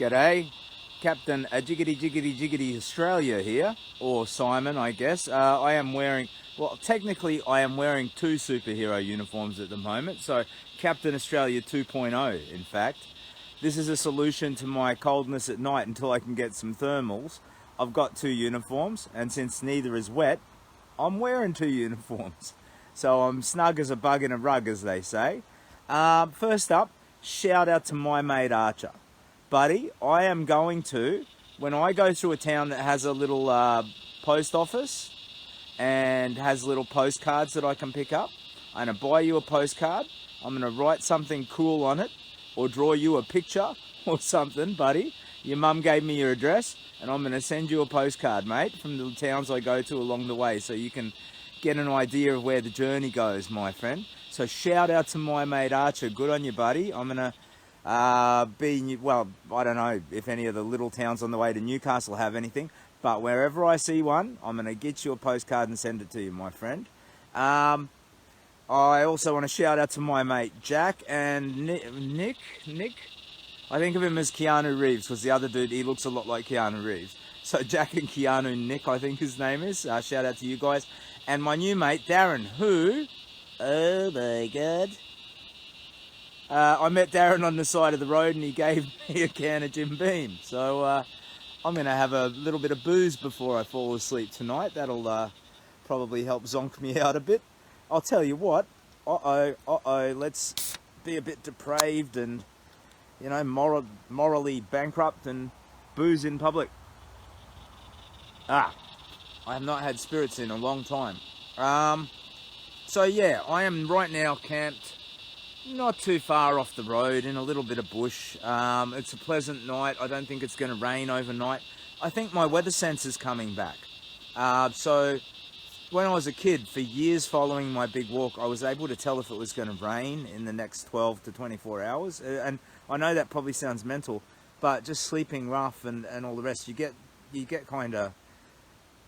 G'day, Captain Jiggity Jiggity Jiggity Australia here, or Simon, I guess. I am wearing, well, technically I am wearing two superhero uniforms at the moment, so Captain Australia 2.0, in fact. This is a solution to my coldness at night until I can get some thermals. I've got two uniforms, and since neither is wet, I'm wearing two uniforms. So I'm snug as a bug in a rug, as they say. First up, shout out to my mate Archer. Buddy, I am going to, when I go through a town that has a little post office and has little postcards that I can pick up, I'm going to buy you a postcard. I'm going to write something cool on it or draw you a picture or something, buddy. Your mum gave me your address and I'm going to send you a postcard, mate, from the towns I go to along the way so you can get an idea of where the journey goes, my friend. So shout out to my mate Archer. Good on you, buddy. I'm going to well, I don't know if any of the little towns on the way to Newcastle have anything, but wherever I see one, I'm going to get you a postcard and send it to you, my friend. I also want to shout out to my mate Jack and Nick. I think of him as Keanu Reeves, because the other dude, he looks a lot like Keanu Reeves. So Jack and Keanu Nick, I think his name is. Shout out to you guys. And my new mate Darren, who, oh my God, I met Darren on the side of the road and he gave me a can of Jim Beam. So I'm going to have a little bit of booze before I fall asleep tonight. That'll probably help zonk me out a bit. I'll tell you what, let's be a bit depraved and, you know, morally bankrupt and booze in public. I have not had spirits in a long time. So yeah, I am right now camped not too far off the road in a little bit of bush. It's a pleasant night. I don't think it's going to rain overnight. I think my weather sense is coming back. So when I was a kid, for years following my big walk, I was able to tell if it was going to rain in the next 12 to 24 hours. And I know that probably sounds mental, but just sleeping rough and all the rest, you get kind of,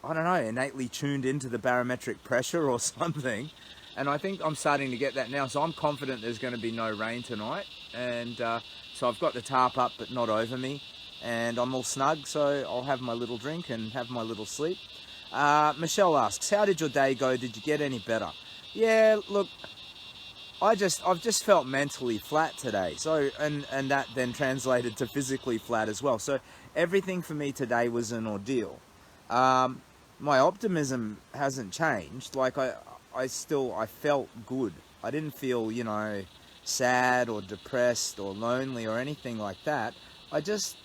I don't know, innately tuned into the barometric pressure or something. And I think I'm starting to get that now, so I'm confident there's going to be no rain tonight. And so I've got the tarp up, but not over me. And I'm all snug, so I'll have my little drink and have my little sleep. Michelle asks, how did your day go? Did you get any better? Yeah, look, I've just felt mentally flat today. So, and that then translated to physically flat as well. So everything for me today was an ordeal. My optimism hasn't changed. Like I felt good. I didn't feel, you know, sad or depressed or lonely or anything like that. I just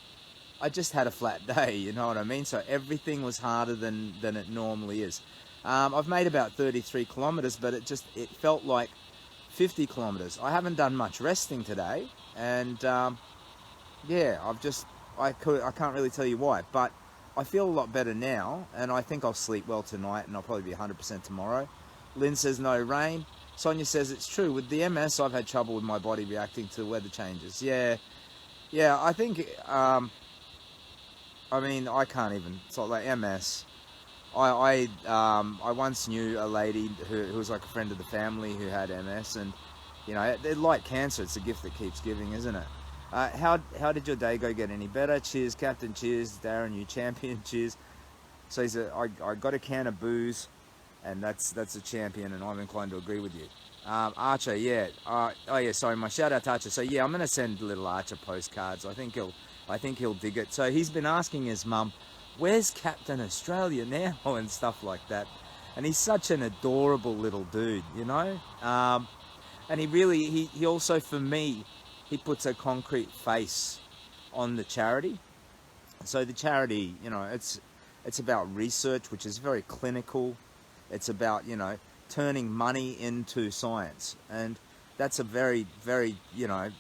had a flat day, you know what I mean? So everything was harder than it normally is. I've made about 33 kilometers, but it felt like 50 kilometers. I haven't done much resting today, and yeah, I can't really tell you why, but I feel a lot better now, and I think I'll sleep well tonight, and I'll probably be 100% tomorrow. Lynn says no rain. Sonia says it's true. With the MS, I've had trouble with my body reacting to weather changes. Yeah, I think, I mean, I can't even, it's like MS. I once knew a lady who was like a friend of the family who had MS, and, you know, they're like cancer. It's a gift that keeps giving, isn't it? How did your day go? Get any better? Cheers, Captain. Cheers, Darren, you champion. Cheers. So he said, I got a can of booze, and that's a champion, and I'm inclined to agree with you. Archer, yeah. Oh yeah, sorry, my shout out to Archer. So yeah, I'm gonna send little Archer postcards. I think he'll dig it. So he's been asking his mum, where's Captain Australia now, and stuff like that. And he's such an adorable little dude, you know. And he also, for me, he puts a concrete face on the charity. So the charity, you know, it's about research, which is very clinical. It's about, you know, turning money into science. And that's a very, very, you know,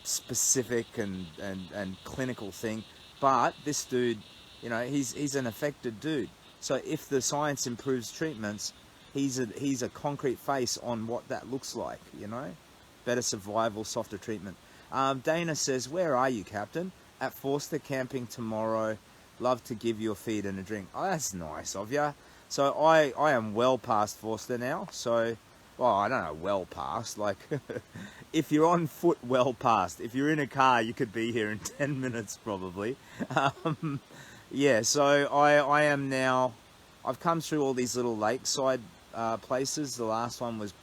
specific and clinical thing. But this dude, you know, he's an affected dude. So if the science improves treatments, he's a concrete face on what that looks like, you know. Better survival, softer treatment. Dana says, where are you, Captain? At Forster camping tomorrow. Love to give you a feed and a drink. Oh, that's nice of you. So I am well past Forster now. So well, I don't know, well past, like, if you're on foot, well past. If you're in a car, you could be here in 10 minutes probably. Um, yeah, so I am now, I've come through all these little lakeside places. The last one was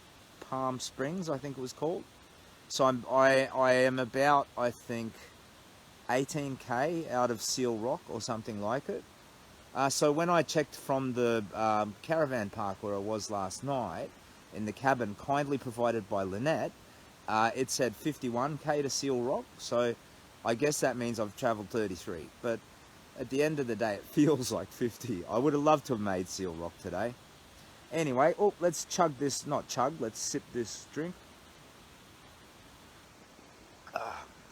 Palm Springs, I think it was called. So I am about, I think, 18k out of Seal Rock or something like it. So when I checked from the caravan park where I was last night, in the cabin kindly provided by Lynette, it said 51k to Seal Rock. So I guess that means I've travelled 33. But at the end of the day, it feels like 50. I would have loved to have made Seal Rock today. Anyway, oh, let's chug this, not chug, let's sip this drink.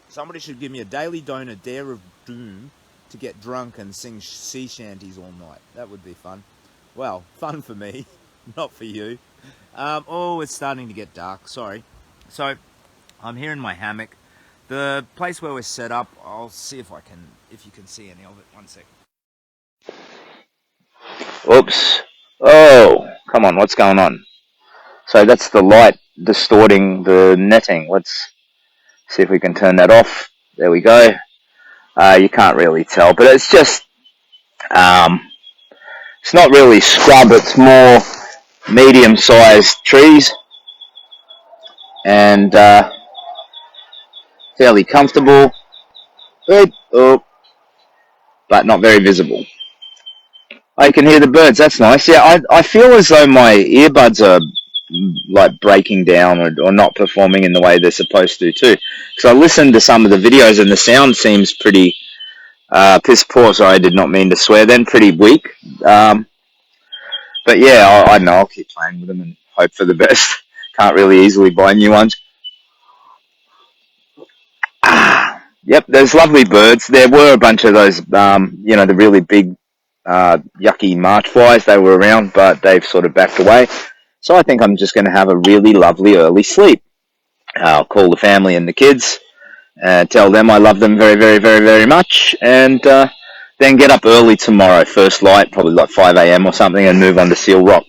Somebody should give me a daily donor dare of doom to get drunk and sing sea shanties all night. That would be fun. Well, fun for me, not for you. Oh, it's starting to get dark, sorry. So, I'm here in my hammock. The place where we're set up, I'll see if you can see any of it. One sec. Oops. Oh, come on, what's going on? So that's the light distorting the netting. Let's see if we can turn that off. There we go. You can't really tell, but it's just, it's not really scrub, it's more medium-sized trees, and fairly comfortable, oh, but not very visible. I can hear the birds, that's nice. Yeah, I feel as though my earbuds are like breaking down or not performing in the way they're supposed to too. Because I listened to some of the videos and the sound seems pretty piss poor, so I did not mean to swear then, pretty weak. But yeah, I don't know, I'll keep playing with them and hope for the best. Can't really easily buy new ones. Yep, there's lovely birds. There were a bunch of those, the really big, yucky march flies. They were around, but they've sort of backed away. So I think I'm just going to have a really lovely early sleep. I'll call the family and the kids, tell them I love them very, very, very, very much, and then get up early tomorrow, first light, probably like 5 a.m. or something, and move on to Seal Rock.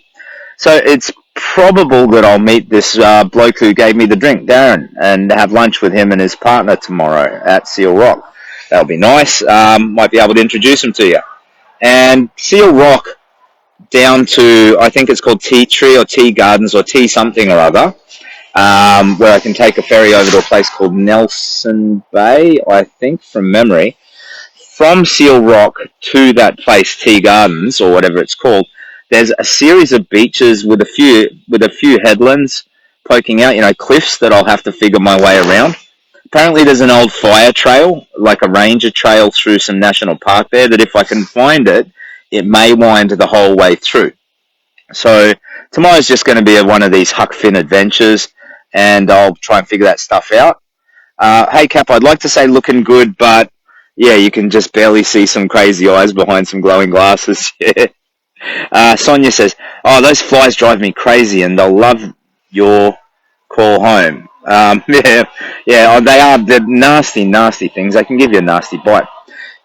So it's probable that I'll meet this bloke who gave me the drink, Darren, and have lunch with him and his partner tomorrow at Seal Rock. That'll be nice. Might be able to introduce him to you. And Seal Rock down to, I think it's called Tea Tree or Tea Gardens or Tea something or other, where I can take a ferry over to a place called Nelson Bay, I think, from memory. From Seal Rock to that place, Tea Gardens or whatever it's called, there's a series of beaches with a few headlands poking out, cliffs that I'll have to figure my way around. Apparently there's an old fire trail, like a ranger trail through some national park there, that if I can find it, it may wind the whole way through. So tomorrow's just going to be one of these Huck Finn adventures, and I'll try and figure that stuff out. Hey, Cap, I'd like to say looking good, but yeah, you can just barely see some crazy eyes behind some glowing glasses. Sonia says, oh, those flies drive me crazy, and they'll love your call home. They're nasty, nasty things. They can give you a nasty bite.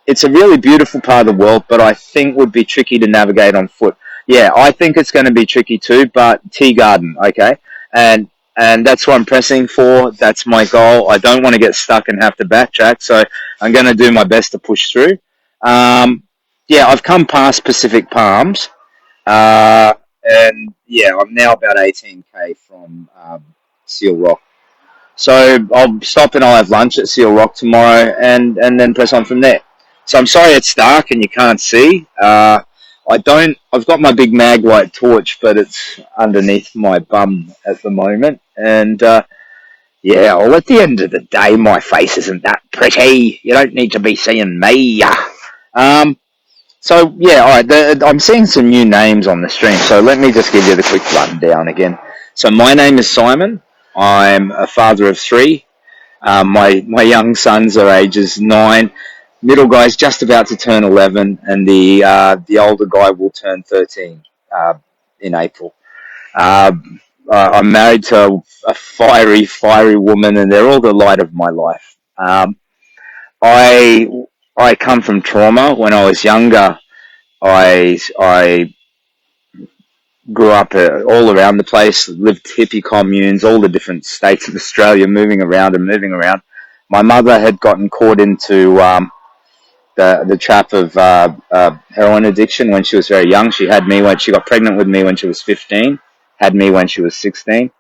It's a really beautiful part of the world, but I think would be tricky to navigate on foot. Yeah, I think it's going to be tricky too, but Tea Garden, okay? And that's what I'm pressing for. That's my goal. I don't want to get stuck and have to backtrack, so I'm going to do my best to push through. I've come past Pacific Palms, and yeah, I'm now about 18k from Seal Rock. So I'll stop and I'll have lunch at Seal Rock tomorrow, and then press on from there. So I'm sorry it's dark and you can't see. I've got my big mag light torch, but it's underneath my bum at the moment. And at the end of the day, my face isn't that pretty. You don't need to be seeing me. All right, I'm seeing some new names on the stream. So let me just give you the quick rundown again. So my name is Simon. I'm a father of 3. My young sons are ages 9. Middle guy's just about to turn 11, and the older guy will turn 13 in April. I'm married to a fiery, fiery woman, and they're all the light of my life. I come from trauma. When I was younger, I grew up all around the place, lived hippie communes, all the different states of Australia, moving around and moving around. My mother had gotten caught into the trap of heroin addiction when she was very young. She had me when she got pregnant with me when she was 15, had me when she was 16.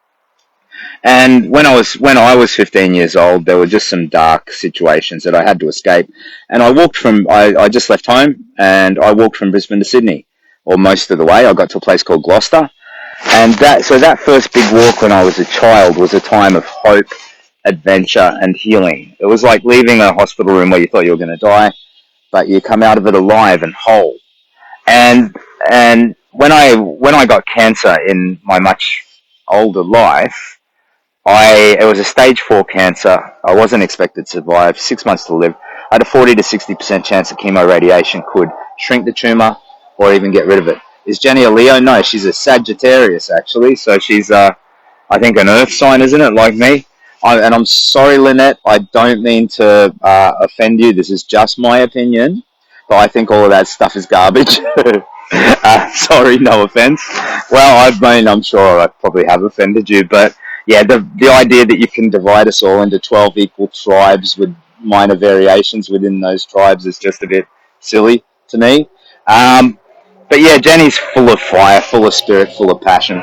And when I was 15 years old, there were just some dark situations that I had to escape. And I just left home and I walked from Brisbane to Sydney, or most of the way. I got to a place called Gloucester. And that first big walk when I was a child was a time of hope, adventure, and healing. It was like leaving a hospital room where you thought you were going to die, but you come out of it alive and whole. And when I got cancer in my much older life, it was a stage 4 cancer. I wasn't expected to survive. 6 months to live. I had a 40 to 60% chance that chemo radiation could shrink the tumor or even get rid of it. Is Jenny a Leo? No, she's a Sagittarius actually. So she's I think an earth sign, isn't it, like me? And I'm sorry, Lynette, I don't mean to offend you. This is just my opinion, but I think all of that stuff is garbage. Sorry, no offense. Well, I'm sure I probably have offended you, but yeah, the idea that you can divide us all into 12 equal tribes with minor variations within those tribes is just a bit silly to me. But yeah, Jenny's full of fire, full of spirit, full of passion.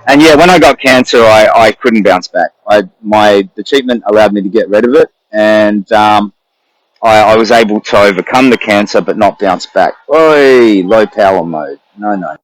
And yeah, when I got cancer, I couldn't bounce back. The treatment allowed me to get rid of it, and I was able to overcome the cancer, but not bounce back. Oi, low power mode. No, no.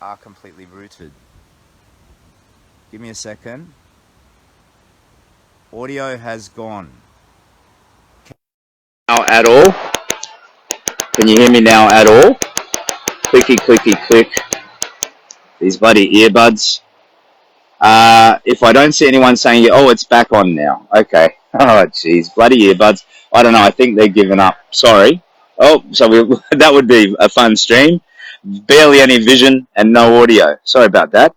Are completely rooted. Give me a second. Audio has gone. Now at all? Can you hear me now at all? Clicky, clicky, click. These bloody earbuds. If I don't see anyone saying, oh, it's back on now. Okay. Oh, jeez. Bloody earbuds. I don't know. I think they're giving up. Sorry. Oh, so that would be a fun stream. Barely any vision and no audio. Sorry about that.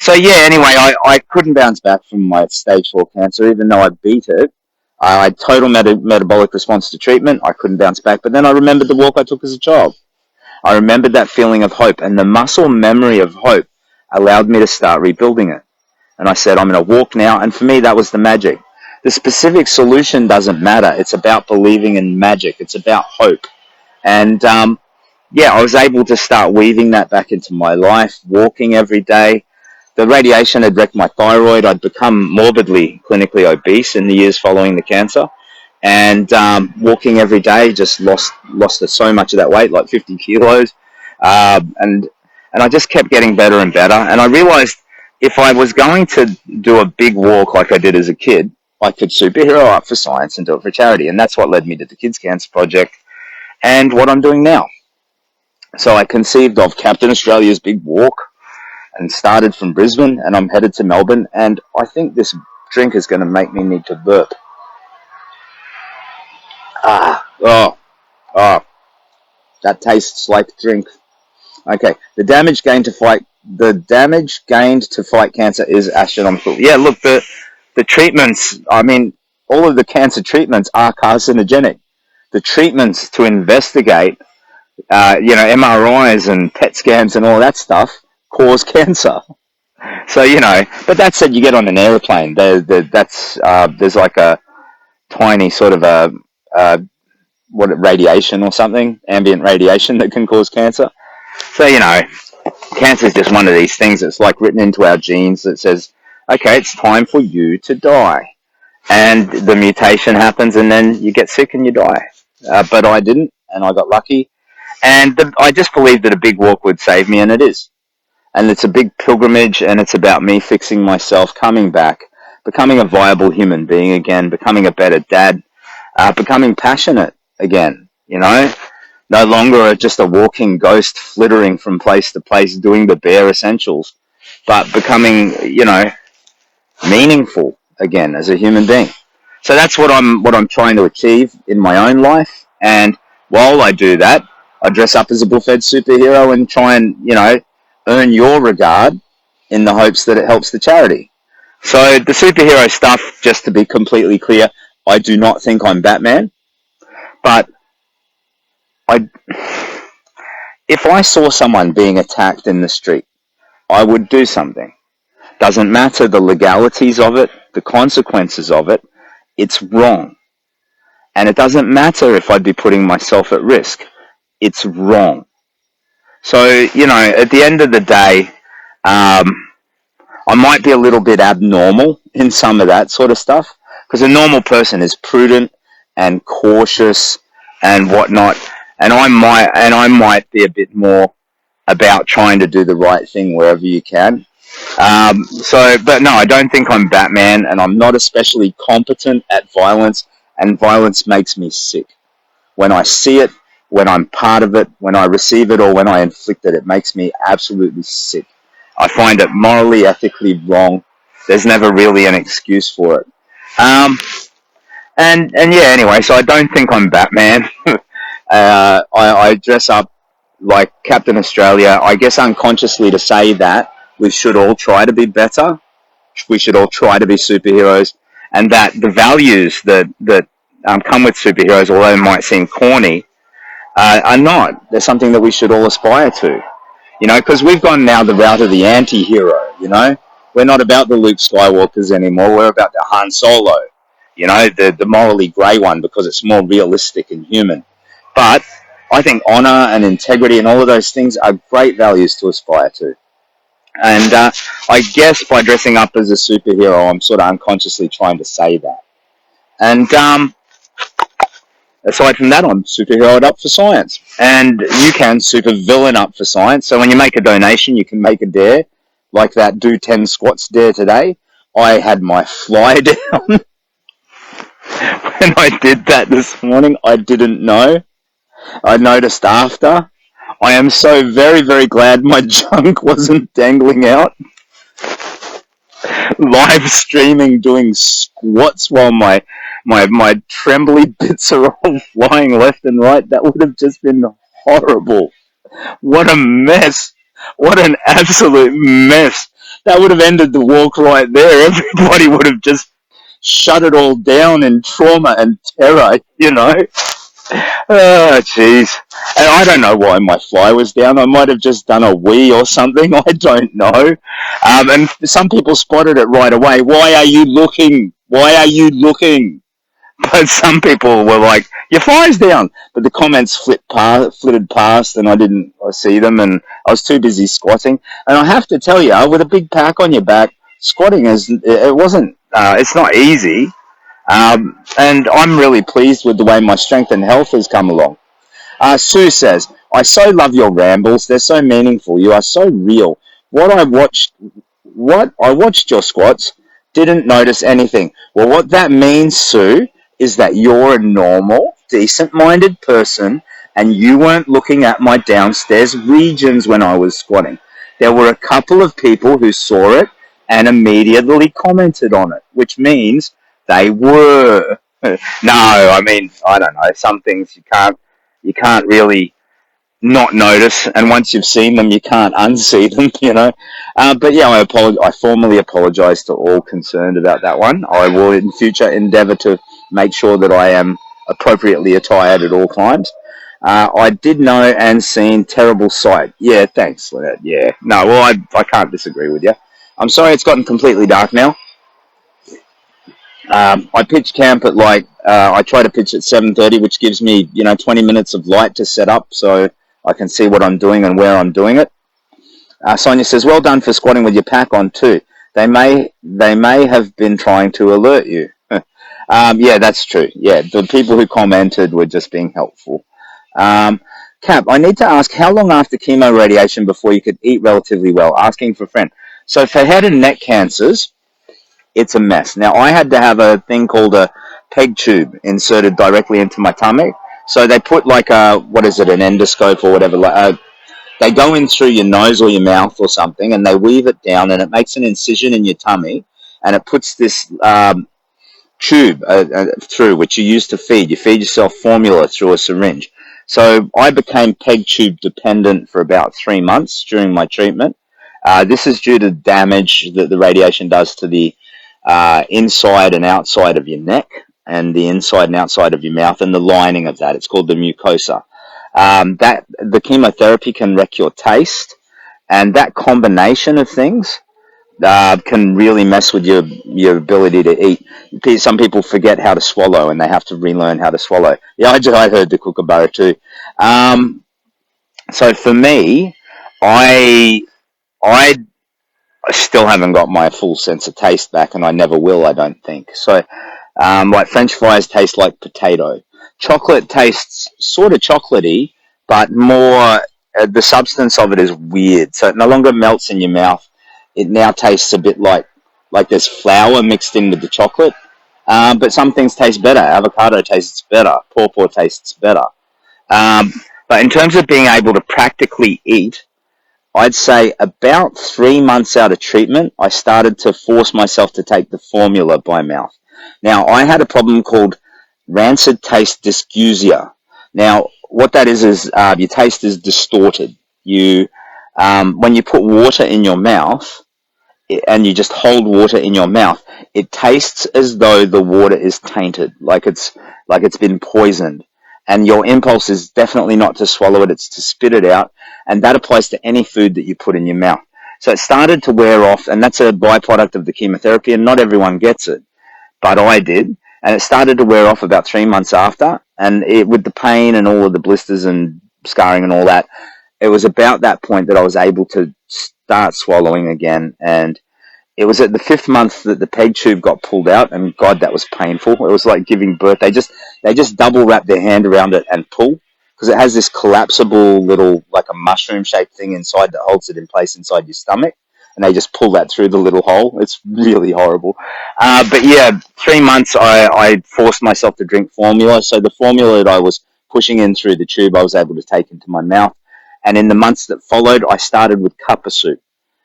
So yeah, anyway, I couldn't bounce back from my stage 4 cancer, even though I beat it. I had total metabolic response to treatment. I couldn't bounce back. But then I remembered the walk I took as a child. I remembered that feeling of hope, and the muscle memory of hope allowed me to start rebuilding it. And I said, I'm going to walk now. And for me, that was the magic. The specific solution doesn't matter. It's about believing in magic. It's about hope. And yeah, I was able to start weaving that back into my life, walking every day. The radiation had wrecked my thyroid. I'd become morbidly clinically obese in the years following the cancer. And walking every day, just lost so much of that weight, like 50 kilos. And I just kept getting better and better. And I realized if I was going to do a big walk like I did as a kid, I could superhero up for science and do it for charity. And that's what led me to the Kids Cancer Project and what I'm doing now. So I conceived of Captain Australia's Big Walk and started from Brisbane, and I'm headed to Melbourne. And I think this drink is going to make me need to burp. Oh, that tastes like drink. Okay, the damage gained to fight cancer is astronomical. Yeah, look, the treatments. I mean, all of the cancer treatments are carcinogenic. The treatments to investigate, MRIs and PET scans and all that stuff cause cancer. So but that said, you get on an airplane. There's like a tiny sort of radiation or something, ambient radiation that can cause cancer. So Cancer is just one of these things that's like written into our genes that says, okay, it's time for you to die. And the mutation happens and then you get sick and you die. But I didn't, and I got lucky. And I just believed that a big walk would save me, and it is. And it's a big pilgrimage, and it's about me fixing myself, coming back, becoming a viable human being again, becoming a better dad, becoming passionate again, you know? No longer just a walking ghost flittering from place to place doing the bare essentials, but becoming, you know, meaningful again as a human being. So that's what I'm trying to achieve in my own life. And while I do that, I dress up as a bullfed superhero and try and, you know, earn your regard in the hopes that it helps the charity. So the superhero stuff, just to be completely clear, I do not think I'm Batman, but I, if I saw someone being attacked in the street, I would do something. Doesn't matter the legalities of it, the consequences of it, it's wrong. And it doesn't matter if I'd be putting myself at risk. It's wrong. So, you know, at the end of the day, I might be a little bit abnormal in some of that sort of stuff, because a normal person is prudent and cautious and whatnot, and I might be a bit more about trying to do the right thing wherever you can. But no, I don't think I'm Batman, and I'm not especially competent at violence, and violence makes me sick. When I see it, when I'm part of it, when I receive it, or when I inflict it, it makes me absolutely sick. I find it morally, ethically wrong. There's never really an excuse for it. And yeah, anyway, so I don't think I'm Batman. I dress up like Captain Australia, I guess unconsciously to say that we should all try to be better. We should all try to be superheroes, and that the values that come with superheroes, although they might seem corny, are not. They're something that we should all aspire to. You know, because we've gone now the route of the anti-hero, you know? We're not about the Luke Skywalkers anymore. We're about the Han Solo, you know, the morally grey one, because it's more realistic and human. But I think honour and integrity and all of those things are great values to aspire to. And I guess by dressing up as a superhero, I'm sort of unconsciously trying to say that. And aside from that, I'm superheroed up for science. And you can super villain up for science. So when you make a donation, you can make a dare, like that do 10 squats dare today. I had my fly down when I did that this morning. I didn't know. I noticed after. I am so very, very glad my junk wasn't dangling out. Live streaming doing squats while my trembly bits are all flying left and right. That would have just been horrible. What a mess. What an absolute mess. That would have ended the walk right there. Everybody would have just shut it all down in trauma and terror, you know? Oh, jeez. And I don't know why my fly was down. I might have just done a wee or something. I don't know. And some people spotted it right away. Why are you looking? Why are you looking? But some people were like, your fly's down. But the comments flitted past and I didn't see them, and I was too busy squatting. And I have to tell you, with a big pack on your back, squatting it's not easy. And I'm really pleased with the way my strength and health has come along. Sue says, I so love your rambles. They're so meaningful. You are so real. I watched your squats, didn't notice anything. Well, what that means, Sue, is that you're a normal, decent-minded person, and you weren't looking at my downstairs regions when I was squatting. There were a couple of people who saw it and immediately commented on it, which means they were. No, I mean, I don't know. Some things you can't really not notice, and once you've seen them, you can't unsee them, you know. But yeah, I formally apologise to all concerned about that one. I will in future endeavour to make sure that I am appropriately attired at all times. I did know and seen terrible sight. Yeah, thanks, Lynette. Yeah, no, well, I can't disagree with you. I'm sorry it's gotten completely dark now. I pitch camp at I try to pitch at 7:30, which gives me 20 minutes of light to set up, so I can see what I'm doing and where I'm doing it. Sonia says, well done for squatting with your pack on too. They may have been trying to alert you. Yeah, that's true. Yeah, the people who commented were just being helpful. Cap, I need to ask, how long after chemo radiation before you could eat relatively well? Asking for a friend. So for head and neck cancers, it's a mess. Now, I had to have a thing called a peg tube inserted directly into my tummy. So they put like a, what is it, an endoscope or whatever. They go in through your nose or your mouth or something, and they weave it down, and it makes an incision in your tummy, and it puts this tube through, which you use to feed. You feed yourself formula through a syringe. So I became peg tube dependent for about 3 months during my treatment. This is due to damage that the radiation does to the inside and outside of your neck and the inside and outside of your mouth and the lining of that. It's called the mucosa. That the chemotherapy can wreck your taste, and that combination of things can really mess with your ability to eat. Some people forget how to swallow, and they have to relearn how to swallow. Yeah, I heard the kookaburra too. So for me, I still haven't got my full sense of taste back, and I never will, I don't think. So, like French fries taste like potato. Chocolate tastes sort of chocolatey, but more, the substance of it is weird. So it no longer melts in your mouth. It now tastes a bit like there's flour mixed in with the chocolate. But some things taste better. Avocado tastes better. Pawpaw tastes better. But in terms of being able to practically eat, I'd say about 3 months out of treatment, I started to force myself to take the formula by mouth. Now, I had a problem called rancid taste dysgeusia. Now, what that is your taste is distorted. When you put water in your mouth, and you just hold water in your mouth, it tastes as though the water is tainted, like it's been poisoned. And your impulse is definitely not to swallow it, it's to spit it out. And that applies to any food that you put in your mouth. So it started to wear off, and that's a byproduct of the chemotherapy, and not everyone gets it, but I did. And it started to wear off about 3 months after, and with the pain and all of the blisters and scarring and all that, it was about that point that I was able to start swallowing again. And it was at the 5th month that the peg tube got pulled out, and God, that was painful. It was like giving birth. They just double wrap their hand around it and pull, because it has this collapsible little, like a mushroom-shaped thing inside that holds it in place inside your stomach, and they just pull that through the little hole. It's really horrible. But yeah, 3 months I forced myself to drink formula. So the formula that I was pushing in through the tube, I was able to take into my mouth. And in the months that followed, I started with cuppa soup.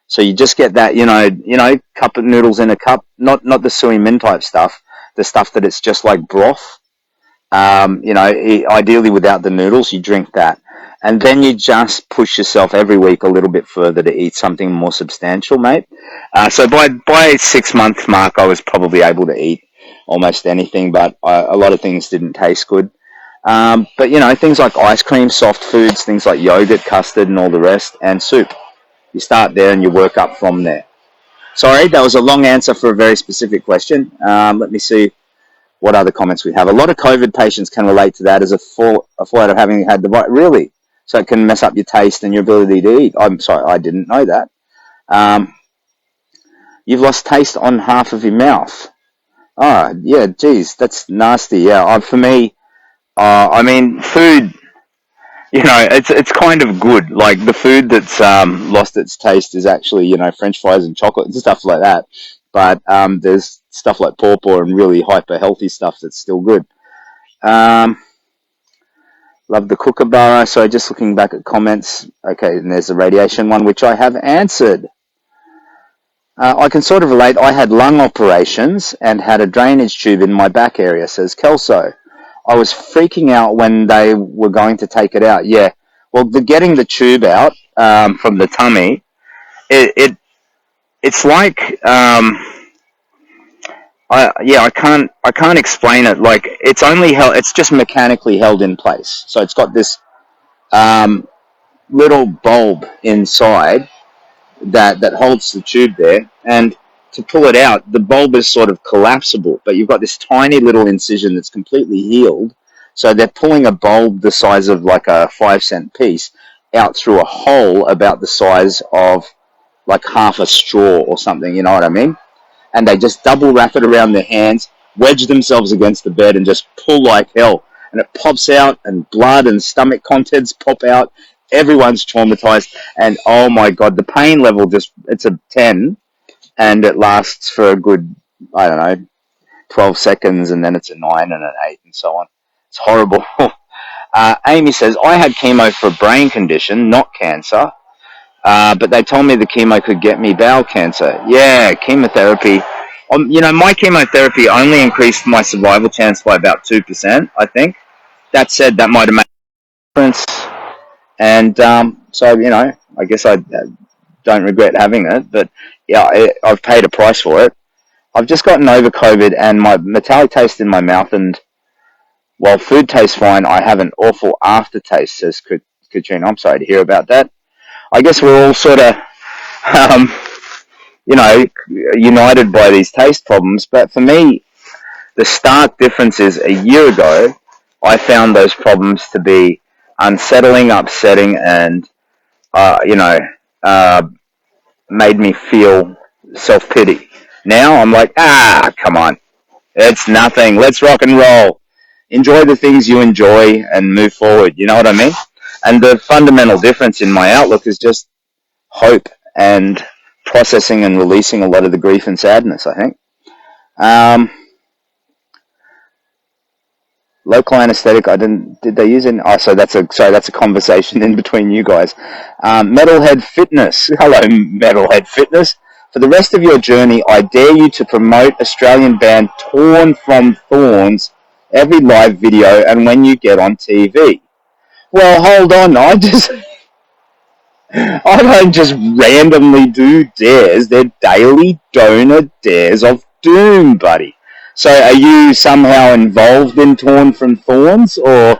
So you just get that, cup of noodles in a cup, not the sui min type stuff, the stuff that it's just like broth. Ideally without the noodles, you drink that. And then you just push yourself every week a little bit further to eat something more substantial, mate. So by 6 month mark, I was probably able to eat almost anything, but a lot of things didn't taste good. But things like ice cream, soft foods, things like yogurt, custard, and all the rest, and soup. You start there and you work up from there. Sorry, that was a long answer for a very specific question. Let me see what other comments we have. A lot of COVID patients can relate to that as a fallout of having had the virus. Really? So it can mess up your taste and your ability to eat. I'm sorry, I didn't know that. You've lost taste on half of your mouth. Oh, yeah, geez, that's nasty. Yeah, for me, food, it's kind of good. Like the food that's lost its taste is actually, French fries and chocolate and stuff like that. But there's stuff like pawpaw and really hyper healthy stuff that's still good. Love the kookaburra. So just looking back at comments. Okay, and there's the radiation one, which I have answered. I can sort of relate. I had lung operations and had a drainage tube in my back area, says Kelso. I was freaking out when they were going to take it out. Yeah, well, getting the tube out from the tummy, it's like I can't explain it. Like it's only it's just mechanically held in place. So it's got this little bulb inside that holds the tube there, and to pull it out, the bulb is sort of collapsible, but you've got this tiny little incision that's completely healed. So they're pulling a bulb the size of like a 5-cent piece out through a hole about the size of like half a straw or something, you know what I mean? And they just double wrap it around their hands, wedge themselves against the bed and just pull like hell. And it pops out and blood and stomach contents pop out. Everyone's traumatized. And oh my God, the pain level just, it's a 10 and it lasts for a good, I don't know, 12 seconds and then it's a 9 and an 8 and so on. It's horrible. Amy says, I had chemo for a brain condition, not cancer. But they told me the chemo could get me bowel cancer. Yeah, chemotherapy. My chemotherapy only increased my survival chance by about 2%, I think. That said, that might have made a difference. And I guess I don't regret having it. But yeah, I've paid a price for it. I've just gotten over COVID and my metallic taste in my mouth. And while food tastes fine, I have an awful aftertaste, says Katrina. I'm sorry to hear about that. I guess we're all sort of, um, united by these taste problems. But for me, the stark difference is a year ago, I found those problems to be unsettling, upsetting, and, uh, you know, uh, made me feel self-pity. Now I'm like, come on. It's nothing. Let's rock and roll. Enjoy the things you enjoy and move forward. You know what I mean? And the fundamental difference in my outlook is just hope and processing and releasing a lot of the grief and sadness, I think. Local anesthetic, did they use it? Oh, that's a conversation in between you guys. Metalhead Fitness. Hello, Metalhead Fitness. For the rest of your journey, I dare you to promote Australian band Torn from Thorns every live video and when you get on TV. Well, hold on. I don't just randomly do dares. They're daily donor dares of doom, buddy. So are you somehow involved in Torn from Thorns? Or,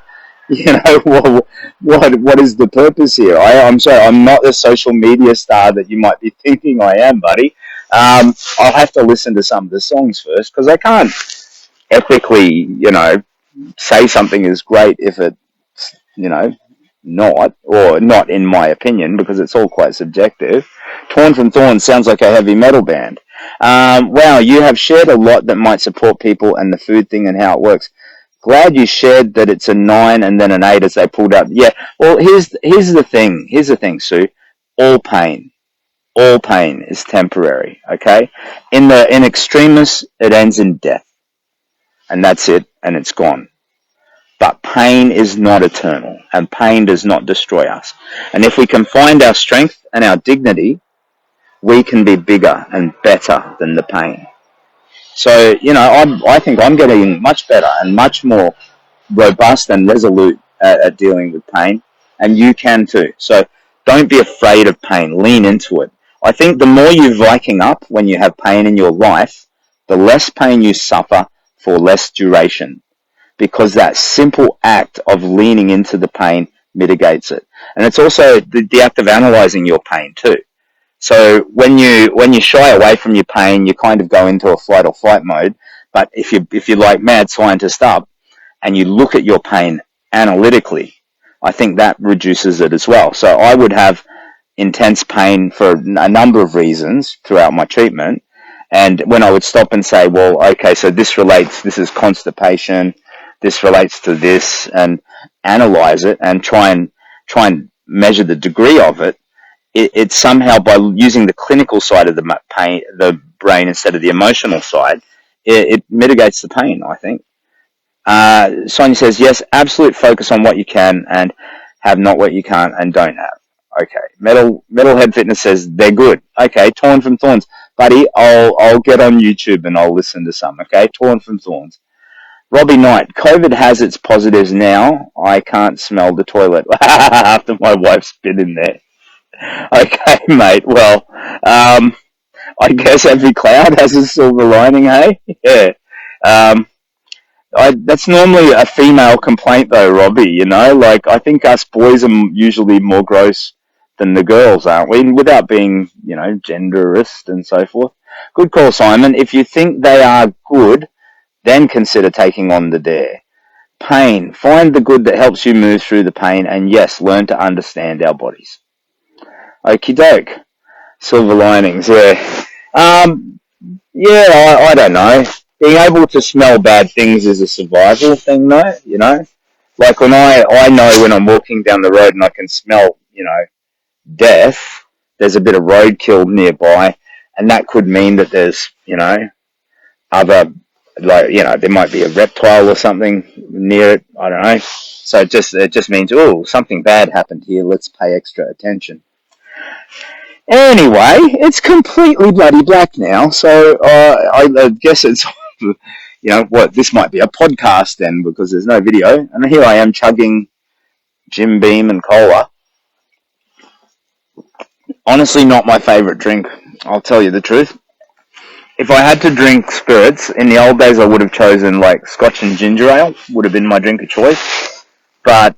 what is the purpose here? I'm sorry, I'm not the social media star that you might be thinking I am, buddy. I'll have to listen to some of the songs first because I can't ethically, say something is great if it's, not in my opinion, because it's all quite subjective. Torn from Thorns sounds like a heavy metal band. Wow, you have shared a lot that might support people and the food thing and how it works. Glad you shared that it's a 9 and then an 8 as they pulled up. Yeah, well, here's the thing. Here's the thing, Sue. All pain is temporary, okay? In extremis, it ends in death. And that's it, and it's gone. But pain is not eternal, and pain does not destroy us. And if we can find our strength and our dignity, we can be bigger and better than the pain. So, I think I'm getting much better and much more robust and resolute at dealing with pain, and you can too. So don't be afraid of pain. Lean into it. I think the more you Viking up when you have pain in your life, the less pain you suffer for less duration, because that simple act of leaning into the pain mitigates it. And it's also the act of analyzing your pain too. So when you shy away from your pain, you kind of go into a flight or fight mode. But if you're like mad scientist up and you look at your pain analytically, I think that reduces it as well. So I would have intense pain for a number of reasons throughout my treatment. And when I would stop and say, well, okay, so this is constipation, this relates to this, and analyze it and try and measure the degree of it, it's somehow, by using the clinical side of the brain instead of the emotional side, it mitigates the pain, I think. Sonia says, yes, absolute focus on what you can and have not what you can't and don't have. Okay. Metalhead Fitness says they're good. Okay. Torn from Thorns. Buddy, I'll get on YouTube and I'll listen to some. Okay. Torn from Thorns. Robbie Knight, COVID has its positives now. I can't smell the toilet after my wife's been in there. Okay, mate. Well, I guess every cloud has a silver lining, hey? Yeah. That's normally a female complaint, though, Robbie. Like, I think us boys are usually more gross than the girls, aren't we? Without being, genderist and so forth. Good call, Simon. If you think they are good, then consider taking on the dare. Pain. Find the good that helps you move through the pain, and yes, learn to understand our bodies. Okie doke. Silver linings, yeah. Yeah, I don't know. Being able to smell bad things is a survival thing, though, you know? Like when I know when I'm walking down the road and I can smell, death, there's a bit of roadkill nearby, and that could mean that there's, other, like, there might be a reptile or something near it. I don't know. So it just means, oh, something bad happened here. Let's pay extra attention. Anyway, it's completely bloody black now, so I guess it's, what, this might be a podcast then, because there's no video, and here I am chugging Jim Beam and cola. Honestly, not my favourite drink, I'll tell you the truth. If I had to drink spirits, in the old days I would have chosen, like, Scotch and ginger ale, would have been my drink of choice, but,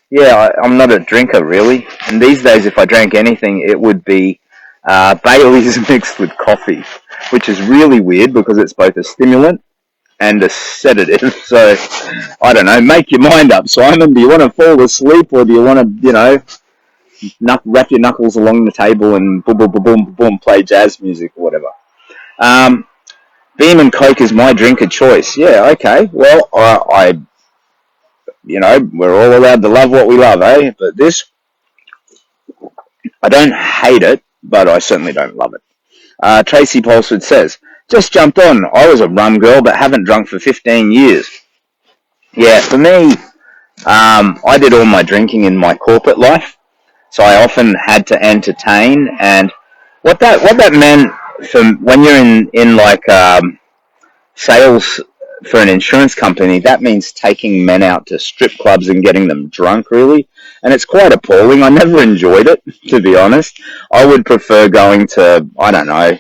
yeah, I'm not a drinker, really. And these days, if I drank anything, it would be Bailey's mixed with coffee, which is really weird because it's both a stimulant and a sedative. So, I don't know. Make your mind up, Simon. Do you want to fall asleep, or do you want to, wrap your knuckles along the table and boom, boom, boom, boom, boom, play jazz music or whatever? Beam and Coke is my drink of choice. Yeah, okay. Well, we're all allowed to love what we love, eh? But this, I don't hate it, but I certainly don't love it. Tracy Polsford says, just jumped on. I was a rum girl, but haven't drunk for 15 years. Yeah, for me, I did all my drinking in my corporate life, so I often had to entertain. And what that meant for when you're in like sales for an insurance company, that means taking men out to strip clubs and getting them drunk, really. And it's quite appalling. I never enjoyed it, to be honest. I would prefer going to, I don't know,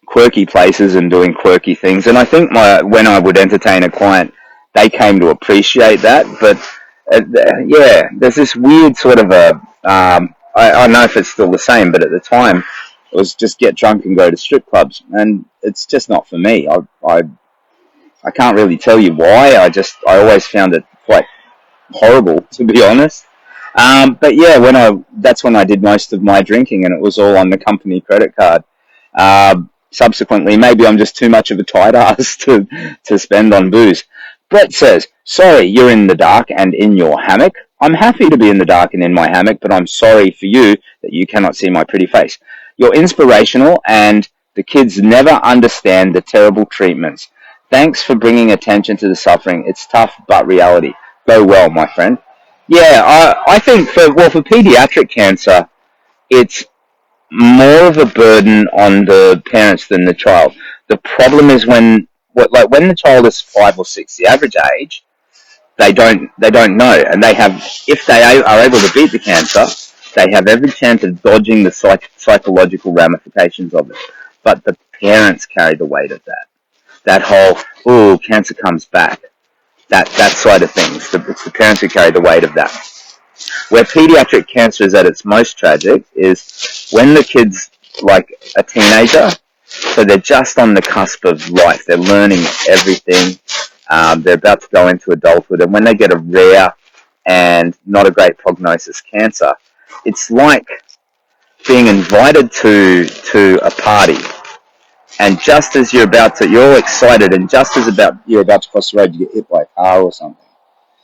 quirky places and doing quirky things. And I think when I would entertain a client, they came to appreciate that. But, yeah, there's this weird sort of I don't know if it's still the same, but at the time, it was just get drunk and go to strip clubs. And it's just not for me. I can't really tell you why. I always found it quite horrible, to be honest. But yeah, that's when I did most of my drinking, and it was all on the company credit card. Subsequently, maybe I'm just too much of a tight ass to spend on booze. Brett says, sorry, you're in the dark and in your hammock. I'm happy to be in the dark and in my hammock, but I'm sorry for you that you cannot see my pretty face. You're inspirational, and the kids never understand the terrible treatments. Thanks for bringing attention to the suffering. It's tough, but reality. Go well, my friend. Yeah, I think for pediatric cancer, it's more of a burden on the parents than the child. The problem is when the child is 5 or 6, the average age, they don't know, and if they are able to beat the cancer, they have every chance of dodging the psychological ramifications of it. But the parents carry the weight of that. That whole, oh, cancer comes back. That side of things. It's the parents who carry the weight of that. Where pediatric cancer is at its most tragic is when the kid's like a teenager, so they're just on the cusp of life. They're learning everything. They're about to go into adulthood, and when they get a rare and not a great prognosis cancer, it's like being invited to a party, and just as you're all excited, and just as you're about to cross the road, you get hit by a car or something.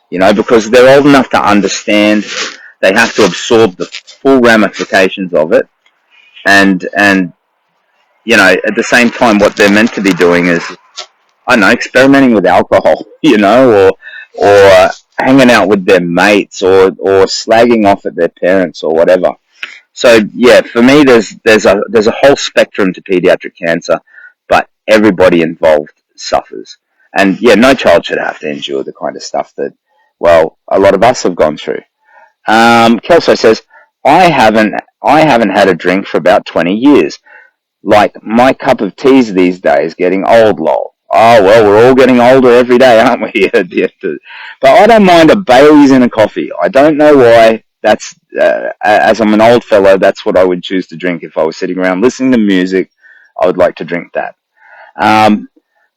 Because they're old enough to understand, they have to absorb the full ramifications of it, and at the same time, what they're meant to be doing is, I don't know, experimenting with alcohol, or hanging out with their mates, or slagging off at their parents or whatever. So yeah, for me, there's a whole spectrum to pediatric cancer, but everybody involved suffers, and yeah, no child should have to endure the kind of stuff that, well, a lot of us have gone through. Kelso says, I haven't had a drink for about 20 years. Like, my cup of tea's these days getting old, lol. Oh, well, we're all getting older every day, aren't we? But I don't mind a Baileys in a coffee. I don't know why. That's, as I'm an old fellow, that's what I would choose to drink if I was sitting around listening to music. I would like to drink that.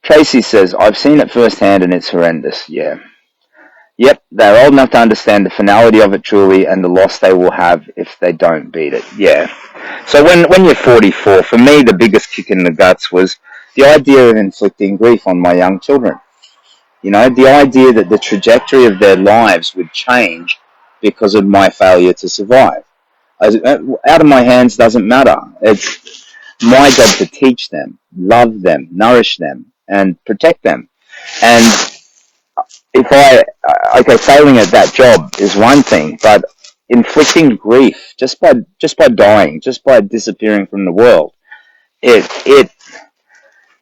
Tracy says, I've seen it firsthand and it's horrendous. Yeah. Yep, they're old enough to understand the finality of it truly and the loss they will have if they don't beat it. Yeah. So when you're 44, for me the biggest kick in the guts was the idea of inflicting grief on my young children. You know, the idea that the trajectory of their lives would change because of my failure to survive. Out of my hands doesn't matter. It's my job to teach them, love them, nourish them, and protect them. And if failing at that job is one thing, but inflicting grief just by dying, just by disappearing from the world, it it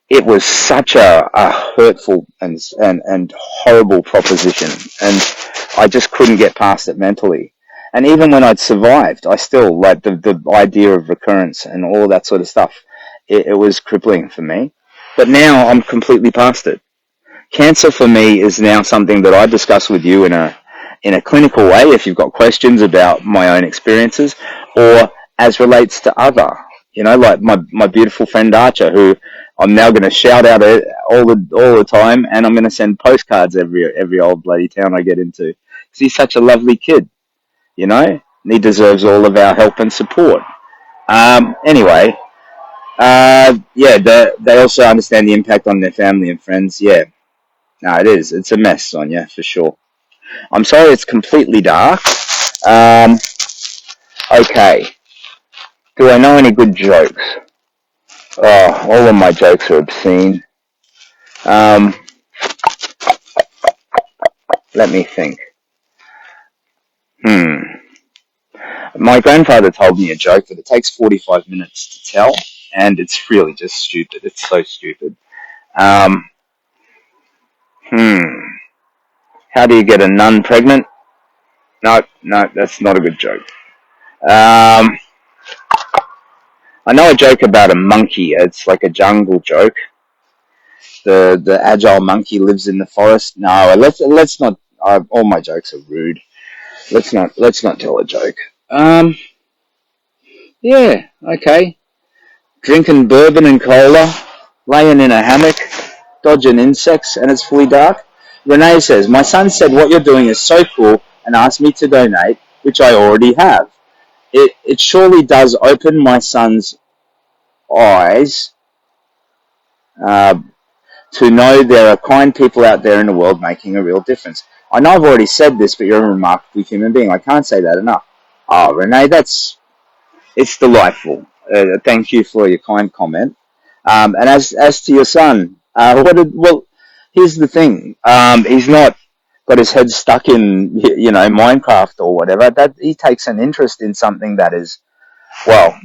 it was such a hurtful and horrible proposition, and I just couldn't get past it mentally. And even when I'd survived, I still like the idea of recurrence and all that sort of stuff. It was crippling for me, but now I'm completely past it. Cancer for me is now something that I discuss with you in a clinical way if you've got questions about my own experiences, or as relates to other, like my beautiful friend Archer, who I'm now going to shout out all the time, and I'm going to send postcards every old bloody town I get into, because he's such a lovely kid, and he deserves all of our help and support. Anyway, yeah, they also understand the impact on their family and friends. Yeah, no, it is. It's a mess, Sonia, for sure. I'm sorry it's completely dark. Um, okay. Do I know any good jokes? Oh, all of my jokes are obscene. Um, let me think. My grandfather told me a joke that it takes 45 minutes to tell, and it's really just stupid. It's so stupid. Um, How do you get a nun pregnant? No, that's not a good joke. I know a joke about a monkey. It's like a jungle joke. The agile monkey lives in the forest. No, let's not. All my jokes are rude. Let's not tell a joke. Yeah, okay. Drinking bourbon and cola, laying in a hammock, dodging insects, and it's fully dark. Renee says, my son said what you're doing is so cool and asked me to donate, which I already have. It surely does open my son's eyes to know there are kind people out there in the world making a real difference. I know I've already said this, but you're a remarkable human being. I can't say that enough. Oh, Renee, it's delightful. Thank you for your kind comment. And as to your son, here's the thing. He's not got his head stuck in Minecraft or whatever. That he takes an interest in something that is,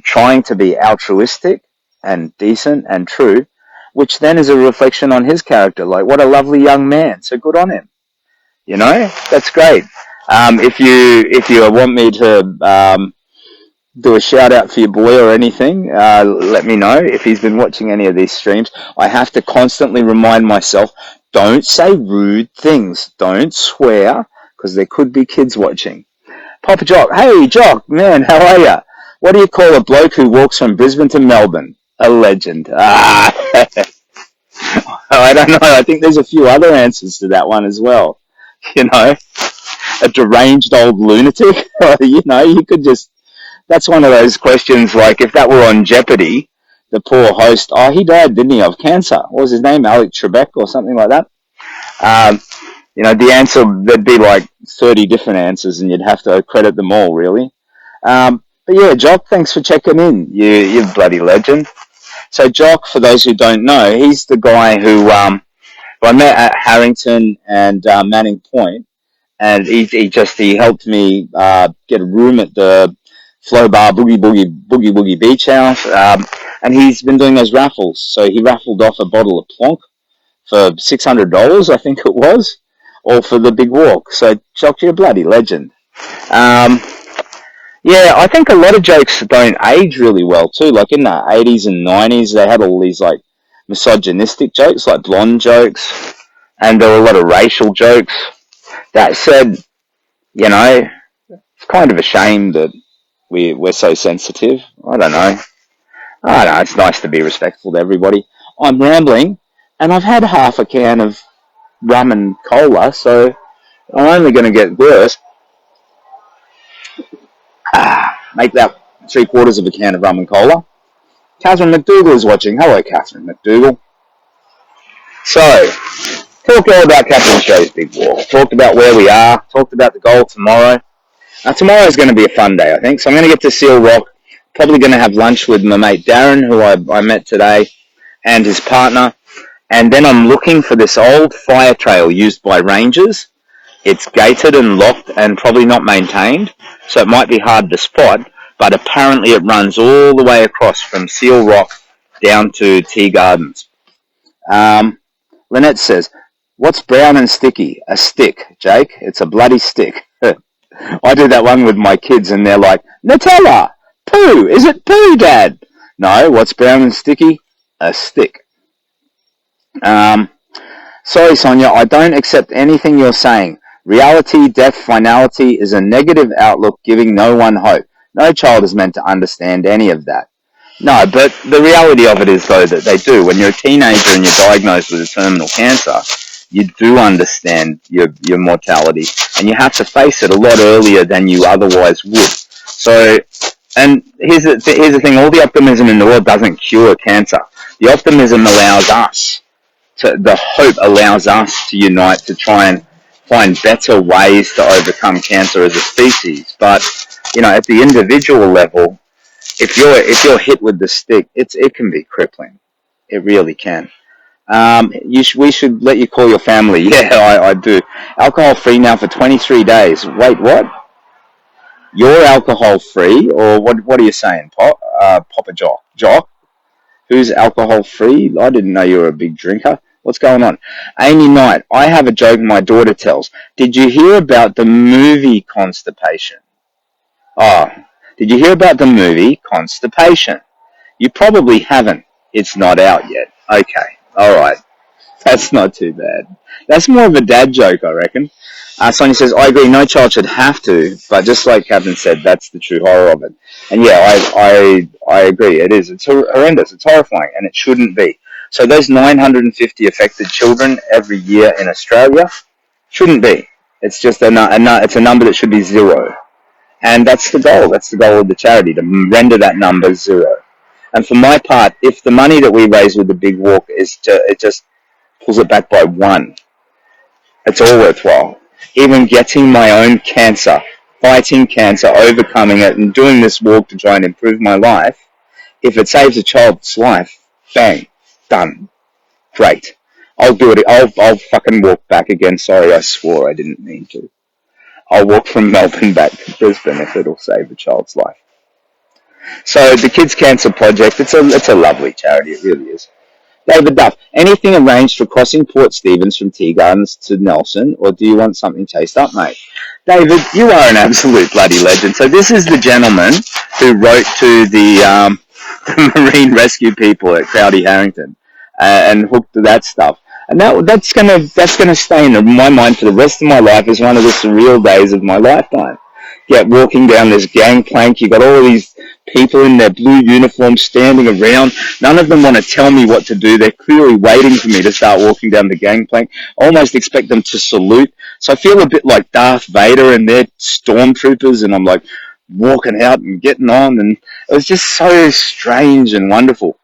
trying to be altruistic and decent and true, which then is a reflection on his character. Like, what a lovely young man. So good on him. That's great. If you want me to do a shout out for your boy or anything, let me know. If he's been watching any of these streams, I have to constantly remind myself, don't say rude things. Don't swear, because there could be kids watching. Papa Jock, hey Jock, man, how are ya? What do you call a bloke who walks from Brisbane to Melbourne? A legend. I don't know. I think there's a few other answers to that one as well. A deranged old lunatic. You could just. That's one of those questions. Like if that were on Jeopardy, the poor host. Oh, he died, didn't he, of cancer? What was his name? Alec Trebek or something like that. The answer, there'd be like 30 different answers, and you'd have to credit them all, really. But yeah, Jock, thanks for checking in. You bloody legend. So Jock, for those who don't know, he's the guy who I met at Harrington and Manning Point, and he helped me get a room at the Flow Bar Boogie Boogie Beach House, and he's been doing those raffles. So he raffled off a bottle of Plonk for $600, I think it was, all for the big walk. So Jock, you're a bloody legend. Yeah, I think a lot of jokes don't age really well too. Like in the 80s and 90s, they had all these like misogynistic jokes, like blonde jokes, and there were a lot of racial jokes. That said, it's kind of a shame that we're so sensitive. I don't know. It's nice to be respectful to everybody. I'm rambling. and I've had half a can of rum and cola, so I'm only going to get worse. Make that 3/4 of a can of rum and cola. Catherine McDougall is watching. Hello, Catherine McDougall. So, talked all about Captain Australia's Big Walk. Talked about where we are. Talked about the goal tomorrow. Tomorrow is going to be a fun day, I think. So I'm going to get to Seal Rock. Probably going to have lunch with my mate Darren, who I met today, and his partner. And then I'm looking for this old fire trail used by rangers. It's gated and locked and probably not maintained, so it might be hard to spot, but apparently it runs all the way across from Seal Rock down to Tea Gardens. Lynette says, what's brown and sticky? A stick, Jake. It's a bloody stick. I do that one with my kids and they're like, Nutella! Poo! Is it poo, Dad? No, what's brown and sticky? A stick. Sorry, Sonia, I don't accept anything you're saying. Reality, death, finality is a negative outlook giving no one hope. No child is meant to understand any of that. No, but the reality of it is, though, that they do. When you're a teenager and you're diagnosed with a terminal cancer, you do understand your mortality, and you have to face it a lot earlier than you otherwise would. So, and here's the thing, all the optimism in the world doesn't cure cancer. The optimism allows us the hope allows us to unite to try and find better ways to overcome cancer as a species. But, at the individual level, if you're hit with the stick, it can be crippling. It really can. We should let you call your family. Yeah, I do. Alcohol free now for 23 days. Wait, what? You're alcohol free, or what are you saying, Papa Jock? Who's alcohol free? I didn't know you were a big drinker. What's going on? Amy Knight, I have a joke my daughter tells. Did you hear about the movie Constipation? Oh, did you hear about the movie Constipation? You probably haven't. It's not out yet. Okay, alright. That's not too bad. That's more of a dad joke, I reckon. Sonia says, I agree, no child should have to, but just like Captain said, that's the true horror of it. And yeah, I agree, it is. It's horrendous, it's horrifying, and it shouldn't be. So those 950 affected children every year in Australia shouldn't be. It's just it's a number that should be zero. And that's the goal. That's the goal of the charity, to render that number zero. And for my part, if the money that we raise with the Big Walk it just pulls it back by one, it's all worthwhile. Even getting my own cancer, fighting cancer, overcoming it, and doing this walk to try and improve my life, if it saves a child's life, bang, done. Great. I'll do it. I'll fucking walk back again. Sorry, I swore. I didn't mean to. I'll walk from Melbourne back to Brisbane if it'll save a child's life. So the Kids Cancer Project, it's a lovely charity. It really is. David Duff, anything arranged for crossing Port Stephens from Tea Gardens to Nelson, or do you want something chased up, mate? David, you are an absolute bloody legend. So this is the gentleman who wrote to the marine rescue people at Crowdy Harrington and hooked to that stuff. And that's gonna stay in my mind for the rest of my life as one of the surreal days of my lifetime. Yeah, walking down this gangplank, you got all these people in their blue uniforms standing around. None of them want to tell me what to do. They're clearly waiting for me to start walking down the gangplank. I almost expect them to salute. So I feel a bit like Darth Vader and they're stormtroopers, and I'm like walking out and getting on, and it was just so strange and wonderful.